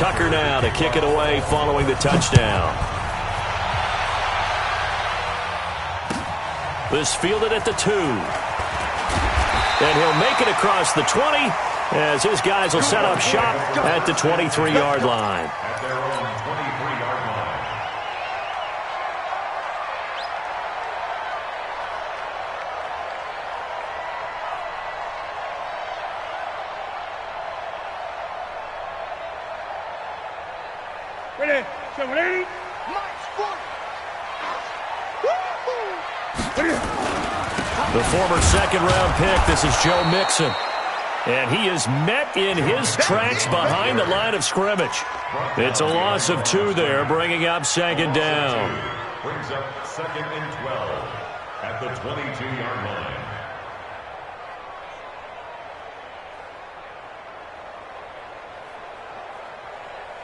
Tucker now to kick it away following the touchdown. This fielded at the 2. And he'll make it across the 20 as his guys will set up shop at the 23-yard line. At their own 23-yard line. Ready? 780. The former second-round pick, this is Joe Mixon. And he is met in his tracks behind the line of scrimmage. It's a loss of 2 there, bringing up second down. Brings up 2nd and 12 at the 22-yard line.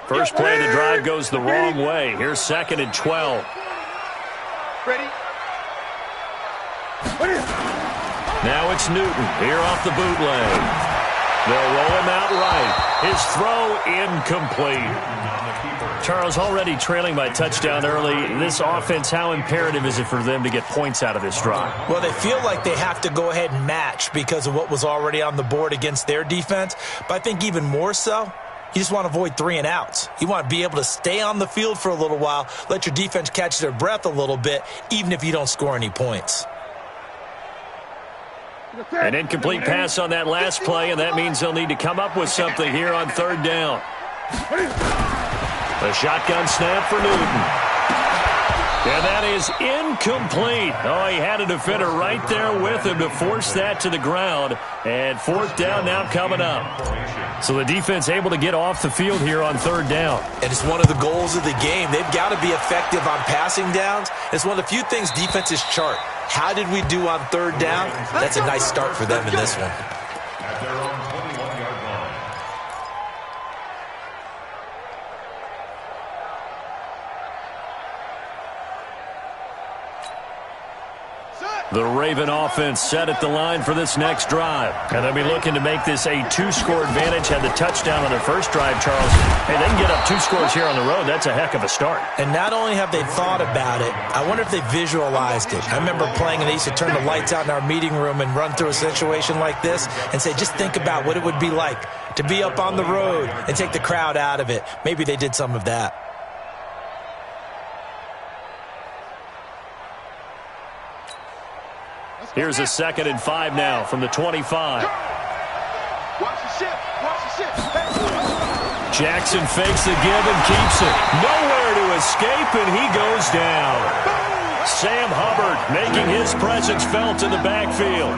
First play of the drive goes the wrong way. Here's 2nd and 12. Ready? Now it's Newton here off the bootleg. They'll roll him out right. His throw incomplete. Charles, already trailing by touchdown early. This offense, how imperative is it for them to get points out of this drive? Well, they feel like they have to go ahead and match because of what was already on the board against their defense. But I think even more so, you just want to avoid 3 and outs. You want to be able to stay on the field for a little while, let your defense catch their breath a little bit, even if you don't score any points. An incomplete pass on that last play, and that means they'll need to come up with something here on 3rd down. A shotgun snap for Newton. And that is incomplete. Oh, he had a defender right there with him to force that to the ground. And 4th down now coming up. So the defense able to get off the field here on 3rd down. And it's one of the goals of the game. They've got to be effective on passing downs. It's one of the few things defenses chart. How did we do on 3rd down? That's a nice start for them in this one. At their own 21-yard line. The Raven offense set at the line for this next drive. And they'll be looking to make this a 2-score advantage. Had the touchdown on their first drive, Charles. Hey, they can get up 2 scores here on the road. That's a heck of a start. And not only have they thought about it, I wonder if they visualized it. I remember playing, and they used to turn the lights out in our meeting room and run through a situation like this and say, just think about what it would be like to be up on the road and take the crowd out of it. Maybe they did some of that. Here's a 2nd and 5 now from the 25. Jackson fakes the give and keeps it. Nowhere to escape, and he goes down. Sam Hubbard making his presence felt in the backfield.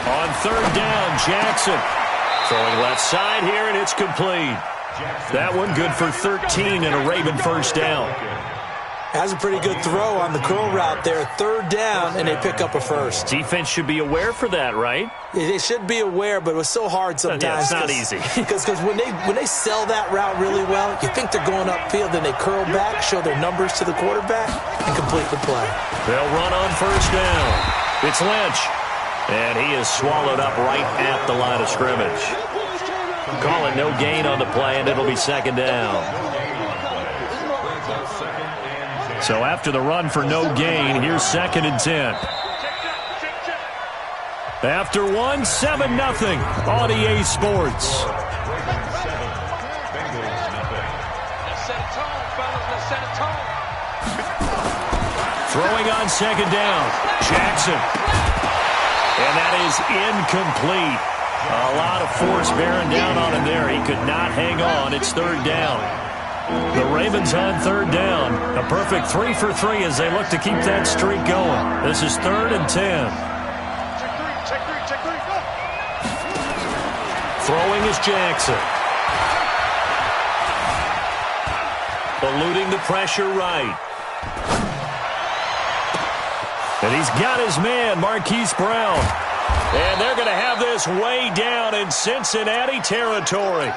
On 3rd down, Jackson throwing left side here, and it's complete. That one good for 13 and a Raven first down. Has a pretty good throw on the curl route there. 3rd down, and they pick up a first. Defense should be aware for that, right? They should be aware, but it was so hard sometimes. Yeah, it's not easy. Because when they sell that route really well, you think they're going upfield, then they curl back, show their numbers to the quarterback, and complete the play. They'll run on first down. It's Lynch. And he is swallowed up right at the line of scrimmage. Call it no gain on the play, and it'll be 2nd down. So after the run for no gain, here's 2nd and 10. After 1, 7-0 on EA Sports. Throwing on 2nd down, Jackson. And that is incomplete. A lot of force bearing down on him there. He could not hang on. It's 3rd down. The Ravens on 3rd down. A perfect 3 for 3 as they look to keep that streak going. This is 3rd and 10. Throwing is Jackson. Eluding the pressure right. And he's got his man, Marquise Brown. And they're going to have this way down in Cincinnati territory.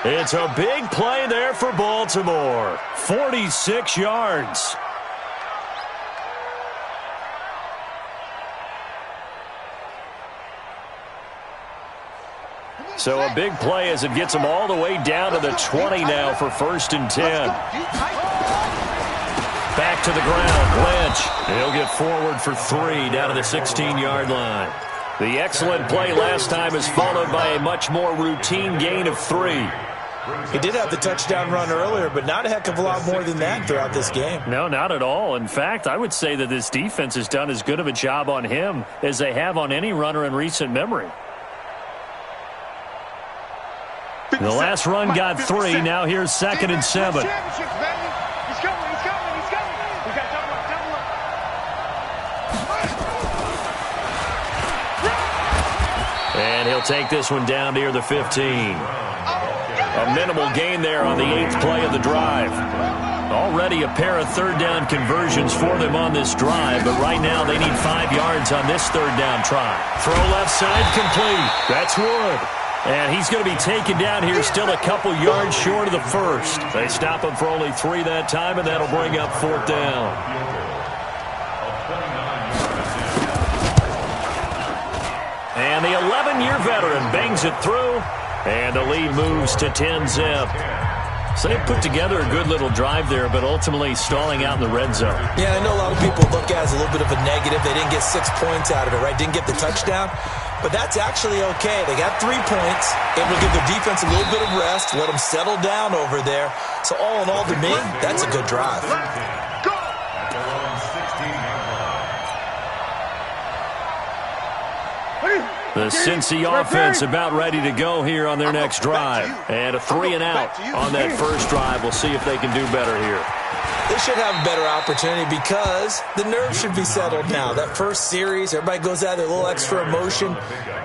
It's a big play there for Baltimore. 46 yards. So a big play as it gets them all the way down to the 20 now for 1st and 10. Back to the ground. Lynch. He'll get forward for 3 down to the 16-yard line. The excellent play last time is followed by a much more routine gain of 3. He did have the touchdown run earlier, but not a heck of a lot more than that throughout this game. No, not at all. In fact, I would say that this defense has done as good of a job on him as they have on any runner in recent memory. The last run got 3. Now here's 2nd and 7. And he'll take this one down near the 15. A minimal gain there on the 8th play of the drive. Already a pair of 3rd down conversions for them on this drive, but right now they need 5 yards on this 3rd down try. Throw left side complete. That's Wood. And he's going to be taken down here still a couple yards short of the 1st. They stop him for only 3 that time, and that'll bring up 4th down. And the 11-year veteran bangs it through, and the lead moves to 10-zip. So they put together a good little drive there, but ultimately stalling out in the red zone. Yeah, I know a lot of people look at it as a little bit of a negative. They didn't get 6 points out of it, right? Didn't get the touchdown. But that's actually okay. They got 3 points. Able to give the defense a little bit of rest, let them settle down over there. So all in all, to me, that's a good drive. The Cincy offense about ready to go here on their next drive. And a 3 and out on that first drive. We'll see if they can do better here. They should have a better opportunity because the nerves should be settled now. That first series, everybody goes out there, a little extra emotion.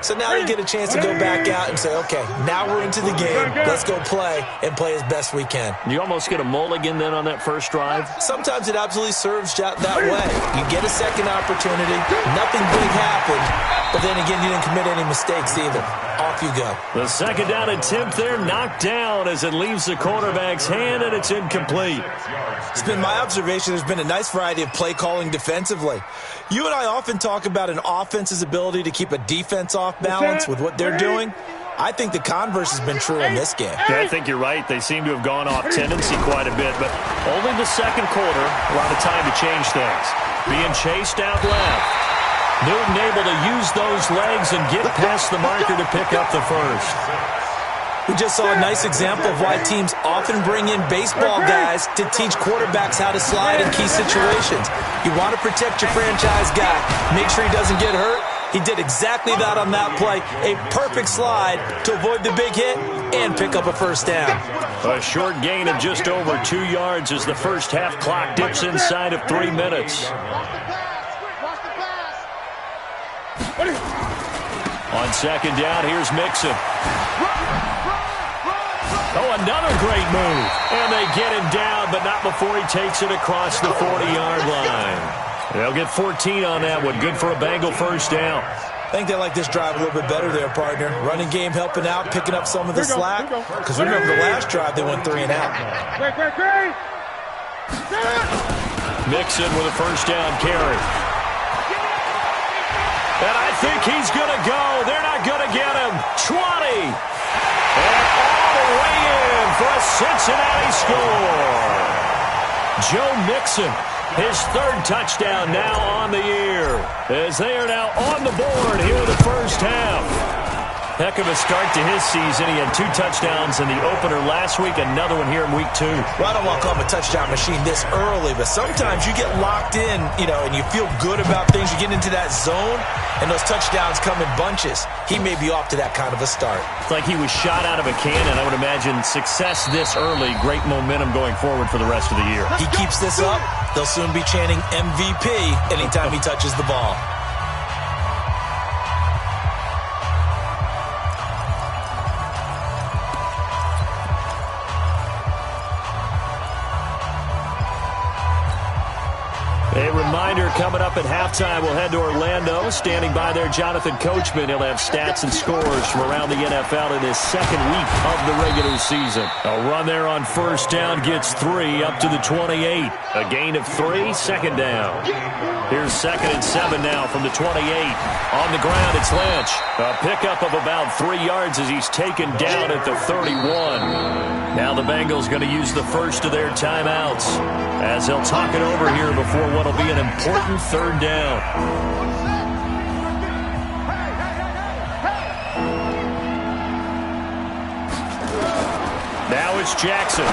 So now they get a chance to go back out and say, okay, now we're into the game. Let's go play and play as best we can. You almost get a mulligan then on that first drive? Sometimes it absolutely serves that way. You get a second opportunity. Nothing big happened. But then again, you didn't commit any mistakes either. Off you go. The 2nd down attempt there knocked down as it leaves the quarterback's hand, and it's incomplete. It's been my observation there's been a nice variety of play calling defensively. You and I often talk about an offense's ability to keep a defense off balance with what they're doing. I think the converse has been true in this game. Yeah, I think you're right. They seem to have gone off tendency quite a bit, but only the 2nd quarter, a lot of time to change things. Being chased out left. Newton able to use those legs and get past the marker to pick up the first. We just saw a nice example of why teams often bring in baseball guys to teach quarterbacks how to slide in key situations. You want to protect your franchise guy. Make sure he doesn't get hurt. He did exactly that on that play. A perfect slide to avoid the big hit and pick up a first down. A short gain of just over 2 yards as the first half clock dips inside of 3 minutes. On 2nd down, here's Mixon. Oh, another great move. And they get him down, but not before he takes it across the 40-yard line. They'll get 14 on that one. Good for a Bengal first down. I think they like this drive a little bit better there, partner. Running game helping out, picking up some of the slack. Because remember, the last drive, they went 3 and out. Mixon with a first down carry. And I think he's going to go. They're not going to get him. 20. And all the way in for a Cincinnati score. Joe Mixon, his 3rd touchdown now on the year. As they are now on the board here in the first half. Heck of a start to his season. He had 2 touchdowns in the opener last week, another one here in week 2. Well, I don't want to call him a touchdown machine this early, but sometimes you get locked in, and you feel good about things. You get into that zone, and those touchdowns come in bunches. He may be off to that kind of a start. It's like he was shot out of a cannon. I would imagine success this early, great momentum going forward for the rest of the year. He keeps this up, they'll soon be chanting MVP anytime he touches the ball. They reminder, coming up at halftime, we'll head to Orlando. Standing by there, Jonathan Coachman. He'll have stats and scores from around the NFL in his second week of the regular season. A run there on first down gets 3 up to the 28. A gain of 3, second down. Here's 2nd and 7 now from the 28. On the ground, it's Lynch. A pickup of about 3 yards as he's taken down at the 31. Now the Bengals going to use the first of their timeouts as they'll talk it over here before what will be an important third down. Now it's Jackson.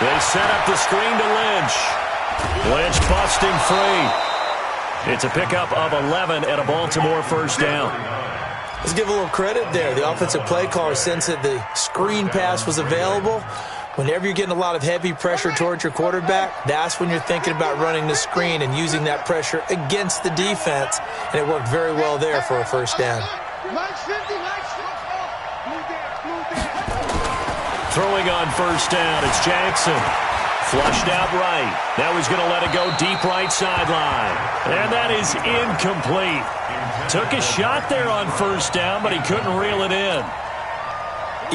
They set up the screen to Lynch. Lynch busting free. It's a pickup of 11 and a Baltimore first down. Let's give a little credit there. The offensive play caller sensed that the screen pass was available. Whenever you're getting a lot of heavy pressure towards your quarterback, that's when you're thinking about running the screen and using that pressure against the defense. And it worked very well there for a first down. Throwing on first down, it's Jackson. Flushed out right. Now he's going to let it go deep right sideline. And that is incomplete. Took a shot there on first down, but he couldn't reel it in.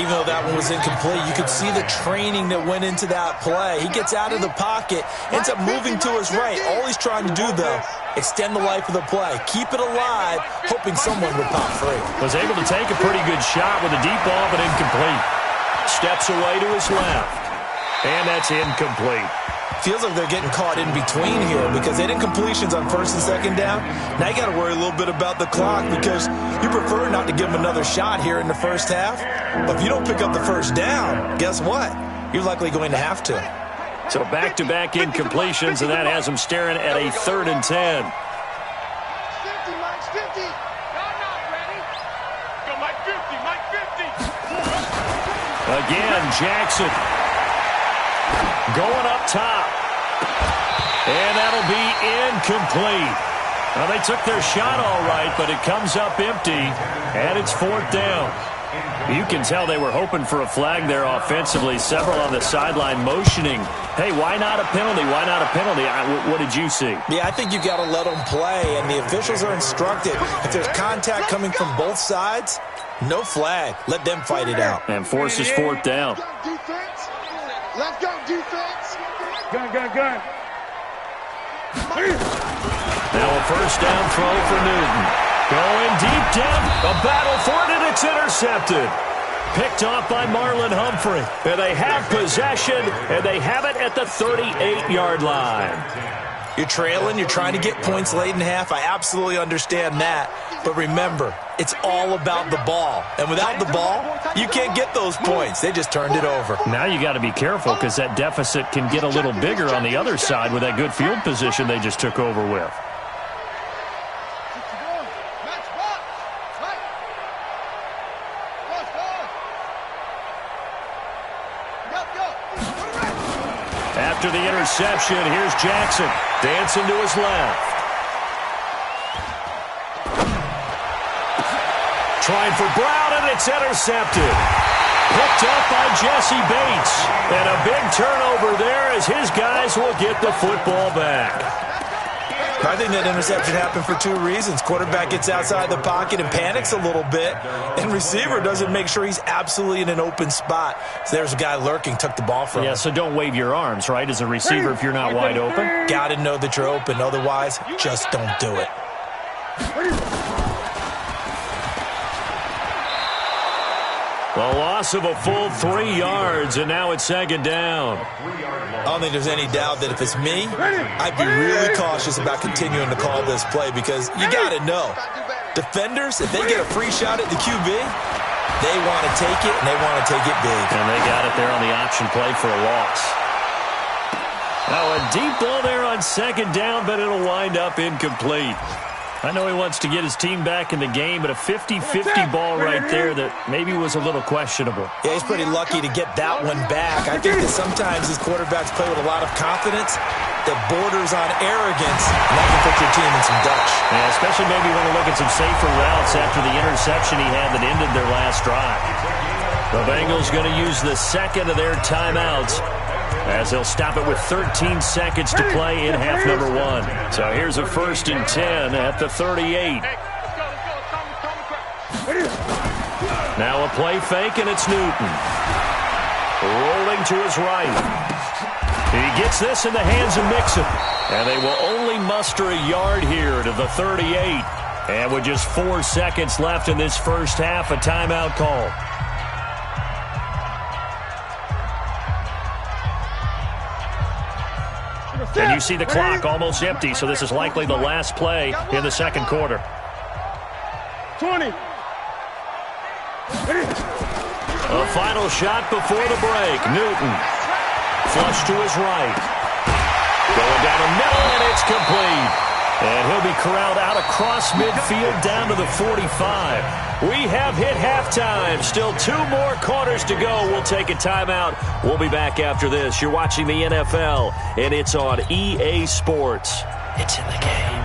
Even though that one was incomplete, you could see the training that went into that play. He gets out of the pocket, ends up moving to his right. All he's trying to do, though, extend the life of the play. Keep it alive, hoping someone would pop free. Was able to take a pretty good shot with a deep ball, but incomplete. Steps away to his left. And that's incomplete. Feels like they're getting caught in between here because they did completions on first and second down. Now you got to worry a little bit about the clock because you prefer not to give them another shot here in the first half. But if you don't pick up the first down, guess what? You're likely going to have to. So back-to-back incompletions, and that has them staring at a 3rd and 10. 50, Mike, 50. Y'all not ready. Go, Mike, 50, Mike, 50. Again, Jackson. Going up top. And that'll be incomplete. Well, they took their shot all right, but it comes up empty, and it's 4th down. You can tell they were hoping for a flag there offensively. Several on the sideline motioning. Hey, why not a penalty? Why not a penalty? What did you see? Yeah, I think you got to let them play, and the officials are instructed. If there's contact coming from both sides, no flag. Let them fight it out. And forces 4th down. Defense. Let's go, defense. Gun. Now a first down throw for Newton. Going deep down. A battle for it, and it's intercepted. Picked off by Marlon Humphrey. And they have possession, and they have it at the 38-yard line. You're trailing. You're trying to get points late in half. I absolutely understand that. But remember, it's all about the ball. And without the ball, you can't get those points. They just turned it over. Now you got to be careful because that deficit can get a little bigger on the other side with that good field position they just took over with. After the interception, here's Jackson dancing to his left. Trying for Brown, and it's intercepted. Picked up by Jesse Bates. And a big turnover there as his guys will get the football back. I think that interception happened for 2 reasons. Quarterback gets outside the pocket and panics a little bit, and receiver doesn't make sure he's absolutely in an open spot. So there's a guy lurking, took the ball from him. Yeah, so don't wave your arms, right, as a receiver if you're not wide open. Got to know that you're open. Otherwise, just don't do it. The loss of a full 3 yards, and now it's 2nd down. I don't think there's any doubt that if it's me, I'd be really cautious about continuing to call this play because you got to know. Defenders, if they get a free shot at the QB, they want to take it, and they want to take it big. And they got it there on the option play for a loss. Now a deep ball there on 2nd down, but it'll wind up incomplete. I know he wants to get his team back in the game, but a 50-50 ball right there that maybe was a little questionable. Yeah, he's pretty lucky to get that one back. I think that sometimes these quarterbacks play with a lot of confidence that borders on arrogance, and that can put your team in some Dutch. Yeah, especially maybe want to look at some safer routes after the interception he had that ended their last drive. The Bengals going to use the 2nd of their timeouts as they'll stop it with 13 seconds to play in half number 1. So here's a 1st and 10 at the 38. Now a play fake, and it's Newton. Rolling to his right. He gets this in the hands of Mixon. And they will only muster a yard here to the 38. And with just 4 seconds left in this first half, a timeout call. And you see the clock almost empty, so this is likely the last play in the second quarter. 20. A final shot before the break. Newton. Flush to his right. Going down the middle, and it's complete. And he'll be corralled out across midfield down to the 45. We have hit halftime. Still 2 more quarters to go. We'll take a timeout. We'll be back after this. You're watching the NFL, and it's on EA Sports. It's in the game.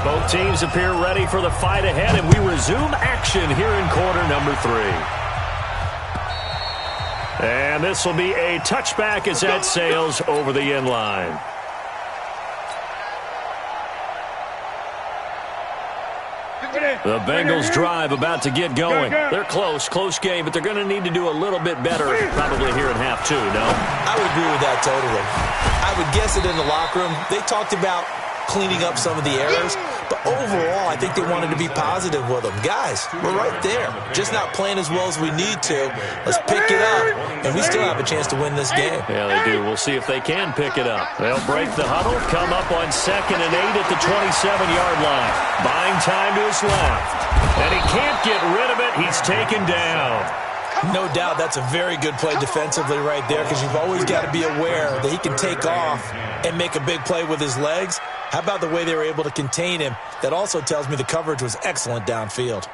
Both teams appear ready for the fight ahead, and we resume action here in quarter number 3. And this will be a touchback as that sails over the end line. The Bengals drive about to get going. They're close game, but they're going to need to do a little bit better probably here in half 2, no? I would agree with that totally. I would guess it in the locker room. They talked about cleaning up some of the errors, but overall, I think they wanted to be positive with them. Guys, we're right there. Just not playing as well as we need to. Let's pick it up, and we still have a chance to win this game. Yeah, they do. We'll see if they can pick it up. They'll break the huddle, come up on 2nd and 8 at the 27-yard line. Buying time to his left. And he can't get rid of it. He's taken down. No doubt that's a very good play defensively right there, because you've always got to be aware that he can take off and make a big play with his legs. How about the way they were able to contain him? That also tells me the coverage was excellent downfield.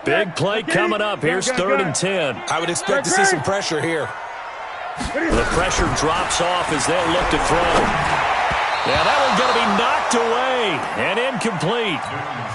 Big play coming up. Here's 3rd and 10. I would expect to see some pressure here. The pressure drops off as they'll look to throw. Yeah, that one's going to be knocked away and incomplete.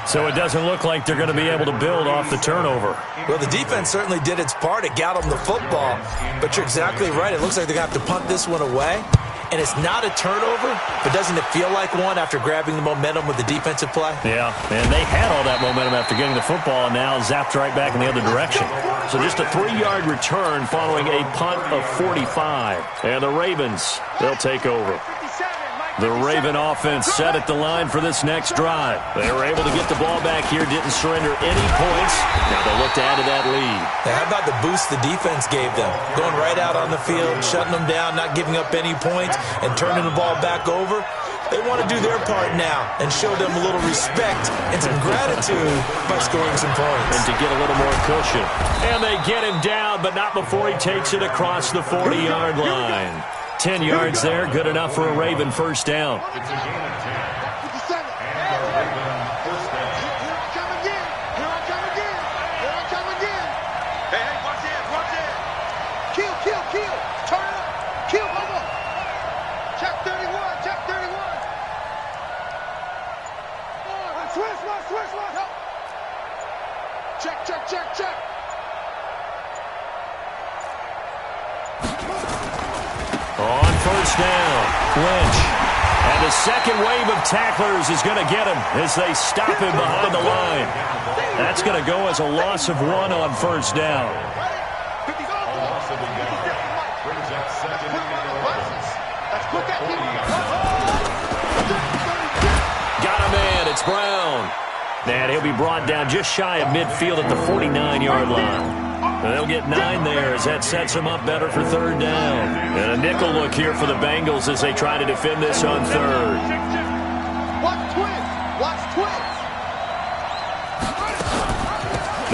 So it doesn't look like they're going to be able to build off the turnover. Well, the defense certainly did its part. It got them the football. But you're exactly right. It looks like they're going to have to punt this one away. And it's not a turnover, but doesn't it feel like one after grabbing the momentum with the defensive play? Yeah, and they had all that momentum after getting the football and now zapped right back in the other direction. So just a 3-yard return following a punt of 45. And the Ravens, they'll take over. The Raven offense set at the line for this next drive. They were able to get the ball back here, didn't surrender any points. Now they'll look to add to that lead. Now, how about the boost the defense gave them? Going right out on the field, shutting them down, not giving up any points, and turning the ball back over. They want to do their part now and show them a little respect and some gratitude by scoring some points. And to get a little more cushion. And they get him down, but not before he takes it across the 40-yard line. 10 yards there, good enough for a Raven first down. It's a gain of 10. 57. And the Raven first down. Here I come again. Here I come again. Here I come again. Hey, watch it, watch it. Kill. Turn it up. Kill, mama. Check 31, check 31. Switch. Check. On first down, Lynch. And the second wave of tacklers is going to get him as they stop him behind the line. That's going to go as a loss of 1 on first down. Got a man, it's Brown. And he'll be brought down just shy of midfield at the 49-yard line. They'll get 9 there as that sets them up better for 3rd down. And a nickel look here for the Bengals as they try to defend this on 3rd. Watch twins.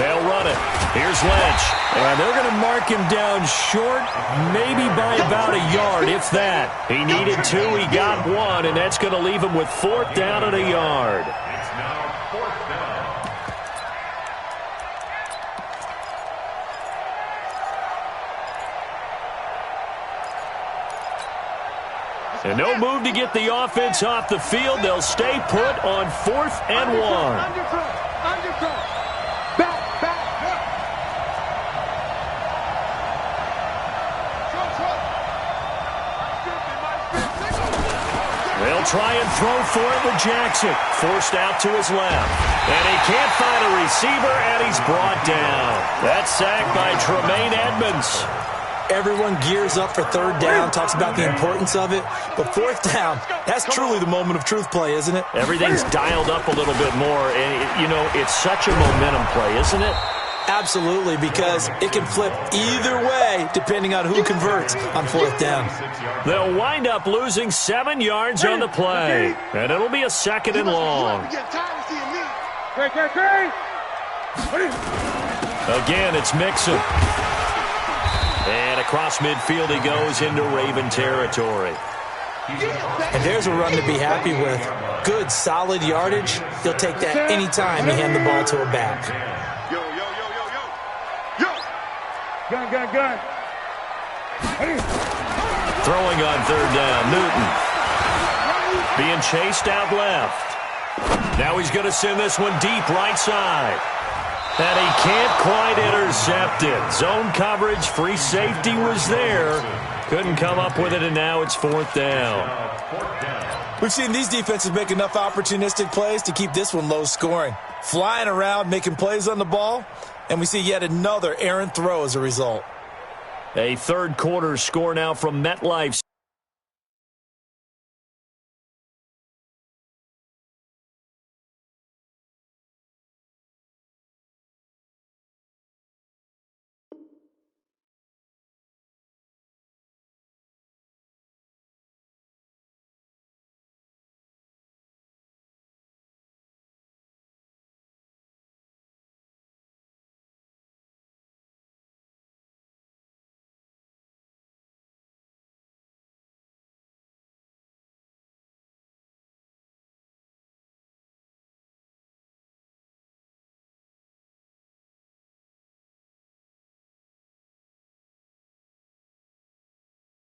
They'll run it. Here's Lynch. And they're going to mark him down short, maybe by about a yard, if that. He needed 2, he got 1, and that's going to leave him with 4th down and a yard. It's now 4th down. And no move to get the offense off the field. They'll stay put on 4th and 1. Undercut. try and throw for it with Jackson. Forced out to his left. And he can't find a receiver, and he's brought down. That's sacked by Tremaine Edmonds. Everyone gears up for third down, talks about the importance of it. But fourth down, that's truly the moment of truth play, isn't it? Everything's dialed up a little bit more. And, it's such a momentum play, isn't it? Absolutely, because it can flip either way depending on who converts on fourth down. They'll wind up losing 7 yards on the play. And it'll be a second and long. Again, it's Mixon. And across midfield he goes into Raven territory. And there's a run to be happy with. Good, solid yardage. He'll take that anytime you hand the ball to a back. Gun. Throwing on third down, Newton. Being chased out left. Now he's going to send this one deep right side. And he can't quite intercept it. Zone coverage, free safety was there. Couldn't come up with it, and now it's fourth down. We've seen these defenses make enough opportunistic plays to keep this one low scoring. Flying around, making plays on the ball, and we see yet another errant throw as a result. A third quarter score now from MetLife.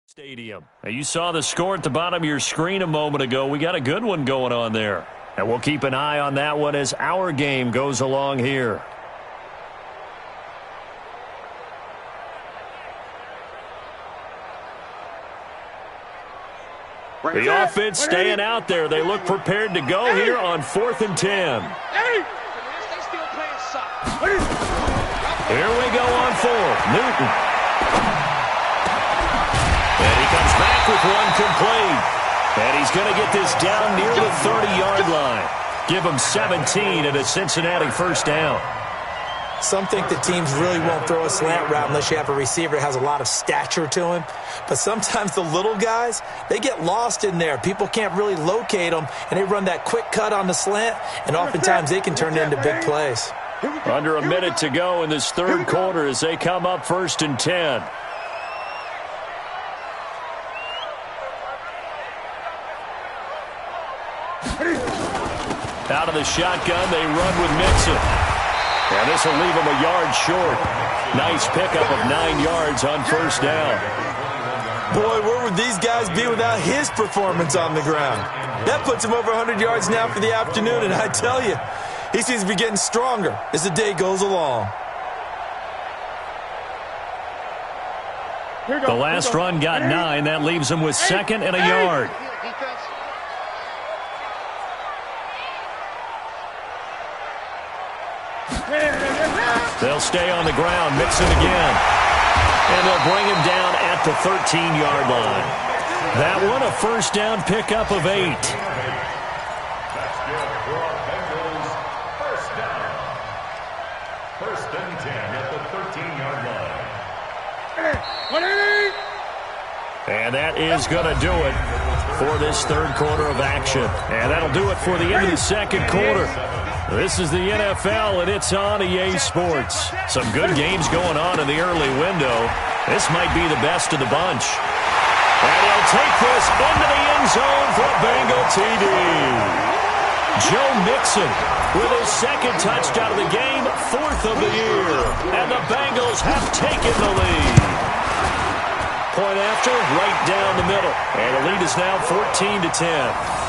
Stadium. Now, you saw the score at the bottom of your screen a moment ago. We got a good one going on there. And we'll keep an eye on that one as our game goes along here. The offense staying out there. They look prepared to go here on 4th and 10. Here we go on 4th. Newton. And he comes back with one complete. And he's going to get this down near the 30-yard line. Give him 17 and a Cincinnati first down. Some think that teams really won't throw a slant route unless you have a receiver that has a lot of stature to him. But sometimes the little guys, they get lost in there. People can't really locate them, and they run that quick cut on the slant, and oftentimes they can turn it into big plays. Under a minute to go in this third quarter as they come up 1st and 10. Out of the shotgun, they run with Mixon. And this will leave him a yard short. Nice pickup of 9 yards on first down. Boy, where would these guys be without his performance on the ground? That puts him over 100 yards now for the afternoon, and I tell you, he seems to be getting stronger as the day goes along. The last run got 9. That leaves him with 2nd and a yard. They'll stay on the ground, Mixon again. And they'll bring him down at the 13-yard line. That one a first down pickup of 8. That's good for our Bengals. First down. 1st and 10 at the 13-yard line. And that is going to do it for this third quarter of action. And that'll do it for the end of the second quarter. This is the NFL, and it's on EA Sports. Some good games going on in the early window. This might be the best of the bunch. And he'll take this into the end zone for a Bengal TD. Joe Mixon with his 2nd touchdown of the game, 4th of the year. And the Bengals have taken the lead. Point after, right down the middle. And the lead is now 14-10.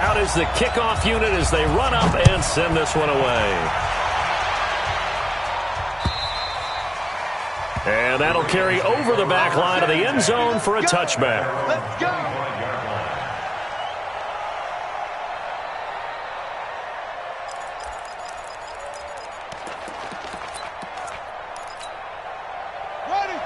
Out is the kickoff unit as they run up and send this one away. And that'll carry over the back line of the end zone for a touchback. Let's go.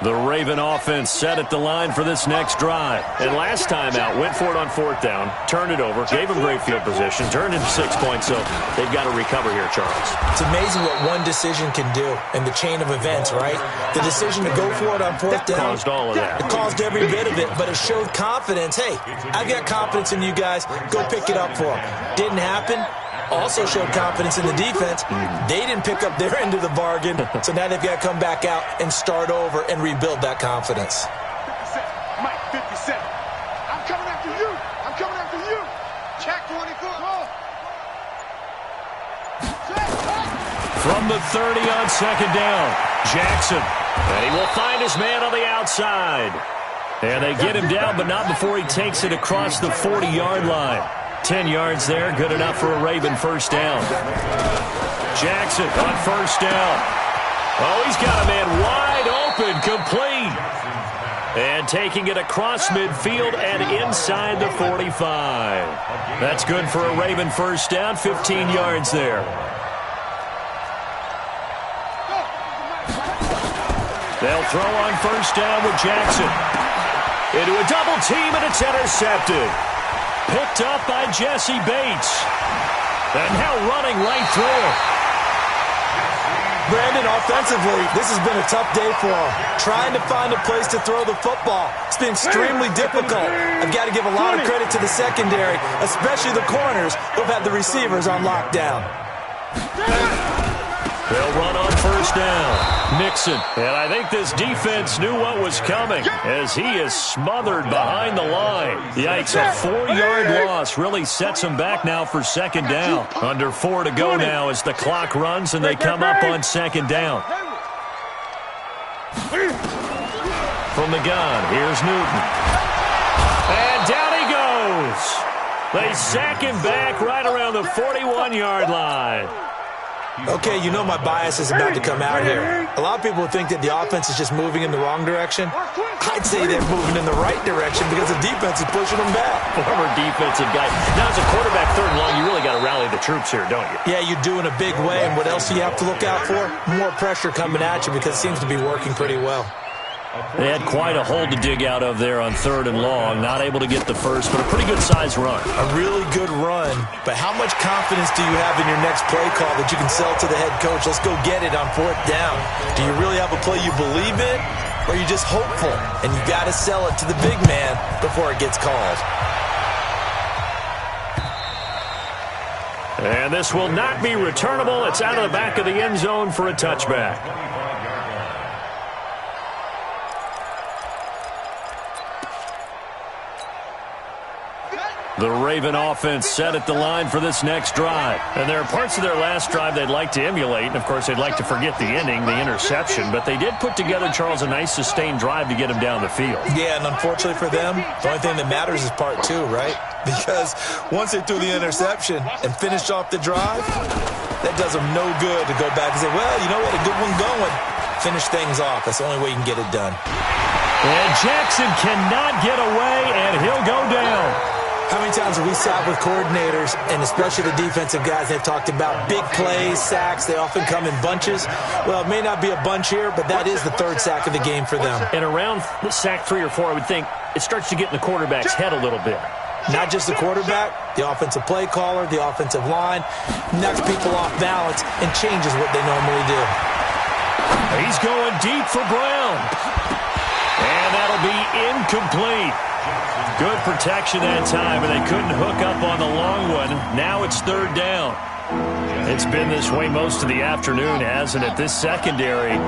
The Raven offense set at the line for this next drive. And last time out, went for it on fourth down, turned it over, gave them great field position, turned into 6 points, so they've got to recover here, Charles. It's amazing what one decision can do in the chain of events, right? The decision to go for it on fourth down. Caused all of that. It caused every bit of it, but it showed confidence. Hey, I've got confidence in you guys. Go pick it up for them. Didn't happen. Also showed confidence in the defense. They didn't pick up their end of the bargain, so now they've got to come back out and start over and rebuild that confidence. 57, Mike, 57. I'm coming after you. I'm coming after you. Check 24. From the 30 on second down, Jackson. And he will find his man on the outside. And they get him down, but not before he takes it across the 40-yard line. 10 yards there, good enough for a Raven first down. Jackson on first down. Oh, he's got a man wide open, complete. And taking it across midfield and inside the 45. That's good for a Raven first down, 15 yards there. They'll throw on first down with Jackson. Into a double team, and it's intercepted. Picked up by Jesse Bates. And now running right through it. Brandon, offensively, this has been a tough day for him. Trying to find a place to throw the football. It's been extremely difficult. I've got to give a lot of credit to the secondary, especially the corners who've had the receivers on lockdown. They'll run on first down. Nixon. And I think this defense knew what was coming as he is smothered behind the line. Yikes, a 4-yard loss really sets him back now for second down. Under 4 to go now as the clock runs and they come up on second down. From the gun, here's Newton. And down he goes. They sack him back right around the 41-yard line. Okay, you know my bias is about to come out here. A lot of people think that the offense is just moving in the wrong direction. I'd say they're moving in the right direction because the defense is pushing them back. Former defensive guy. Now, as a quarterback, third and long, you really got to rally the troops here, don't you? Yeah, you do in a big way. And what else do you have to look out for? More pressure coming at you because it seems to be working pretty well. They had quite a hole to dig out of there on third and long. Not able to get the first, but a pretty good-sized run. A really good run. But how much confidence do you have in your next play call that you can sell to the head coach? Let's go get it on fourth down. Do you really have a play you believe in? Or are you just hopeful? And you got to sell it to the big man before it gets called. And this will not be returnable. It's out of the back of the end zone for a touchback. The Raven offense set at the line for this next drive. And there are parts of their last drive they'd like to emulate. And, of course, they'd like to forget the ending, the interception. But they did put together, Charles, a nice sustained drive to get him down the field. Yeah, and unfortunately for them, the only thing that matters is part two, right? Because once they threw the interception and finished off the drive, that does them no good to go back and say, well, you know what, a good one going. Finish things off. That's the only way you can get it done. And Jackson cannot get away, and he'll go down. How many times have we sat with coordinators, and especially the defensive guys, they've talked about big plays, sacks. They often come in bunches. Well, it may not be a bunch here, but that is the third sack of the game for them. And around sack 3 or 4, I would think it starts to get in the quarterback's head a little bit. Not just the quarterback, the offensive play caller, the offensive line, knocks people off balance and changes what they normally do. He's going deep for Brown. And that'll be incomplete. Good protection that time, and they couldn't hook up on the long one. Now it's third down. It's been this way most of the afternoon, hasn't it? This secondary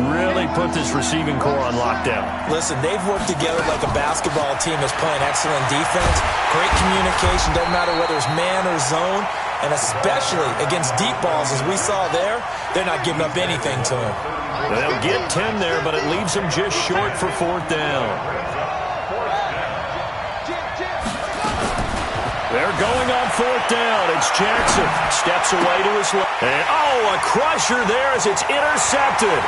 really put this receiving core on lockdown. Listen, they've worked together like a basketball team that's playing excellent defense. Great communication, doesn't matter whether it's man or zone. And especially against deep balls, as we saw there, they're not giving up anything to them. They'll get 10 there, but it leaves them just short for fourth down. They're going on fourth down. It's Jackson. Steps away to his left. And, oh, a crusher there as it's intercepted.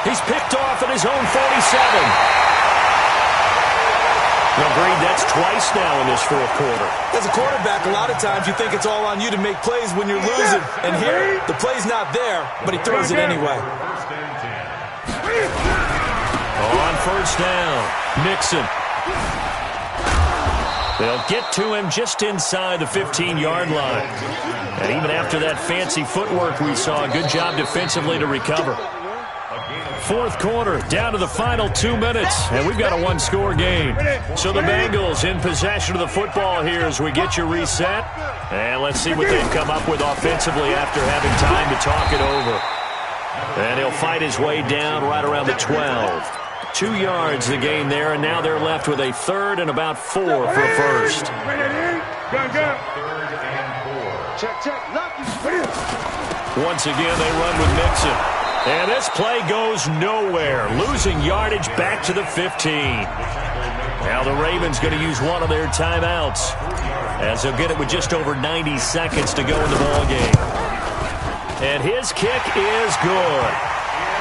He's picked off at his own 47. Agreed, that's twice now in this fourth quarter. As a quarterback, a lot of times you think it's all on you to make plays when you're losing. And here, the play's not there, but he throws it anyway. On first down, Mixon. They'll get to him just inside the 15-yard line. And even after that fancy footwork we saw, a good job defensively to recover. Fourth quarter, down to the final 2 minutes, and we've got a one-score game. So the Bengals in possession of the football here as we get you reset. And let's see what they've come up with offensively after having time to talk it over. And he'll fight his way down right around the 12. 2 yards the gain there, and now they're left with a third and about 4 for a first. Once again, they run with Mixon. And this play goes nowhere, losing yardage back to the 15. Now the Ravens going to use one of their timeouts, as they'll get it with just over 90 seconds to go in the ballgame. And his kick is good.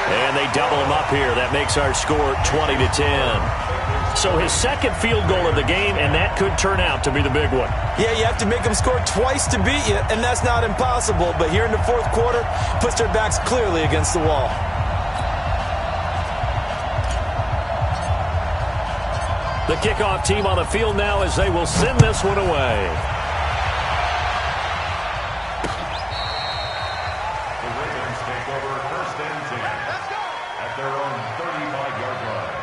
And they double him up here. That makes our score 20-10. So his second field goal of the game, and that could turn out to be the big one. Yeah, you have to make them score twice to beat you, and that's not impossible. But here in the fourth quarter, puts their backs clearly against the wall. The kickoff team on the field now as they will send this one away. The Ravens take over first and 10 at their own 35-yard line.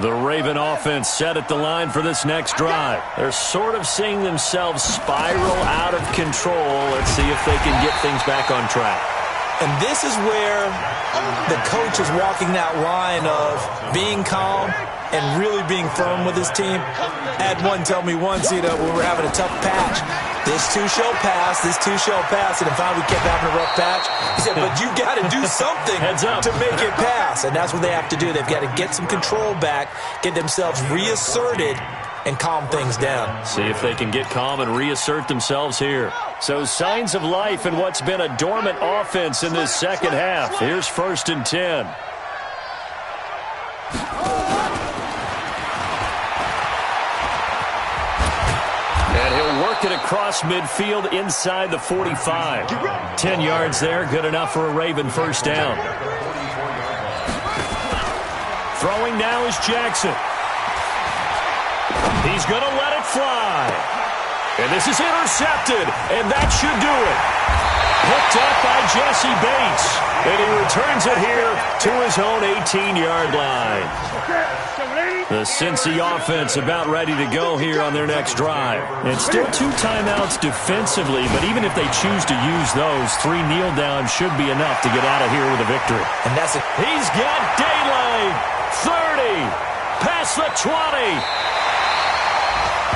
The Raven offense set at the line for this next drive. They're sort of seeing themselves spiral out of control. Let's see if they can get things back on track. And this is where the coach is walking that line of being calm and really being firm with his team. I had one tell me once, when we were having a tough patch, this too shall pass, this too shall pass, and finally we kept having a rough patch. He said, but you got to do something to make it pass, and that's what they have to do. They've got to get some control back, get themselves reasserted, and calm things down. See if they can get calm and reassert themselves here. So signs of life in what's been a dormant offense in this second half. Here's first and 10. And he'll work it across midfield inside the 45. 10 yards there, good enough for a Raven first down. Throwing now is Jackson. He's going to let it fly. And this is intercepted, and that should do it. Picked up by Jesse Bates, and he returns it here to his own 18-yard line. The Cincy offense about ready to go here on their next drive. And still 2 timeouts defensively, but even if they choose to use those, 3 kneel downs should be enough to get out of here with a victory. And that's it. He's got daylight. 30, past the 20.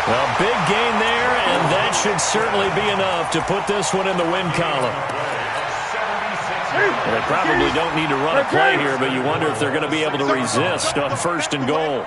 Well, big gain there, and that should certainly be enough to put this one in the win column. Well, they probably don't need to run a play here, but you wonder if they're going to be able to resist on first and goal.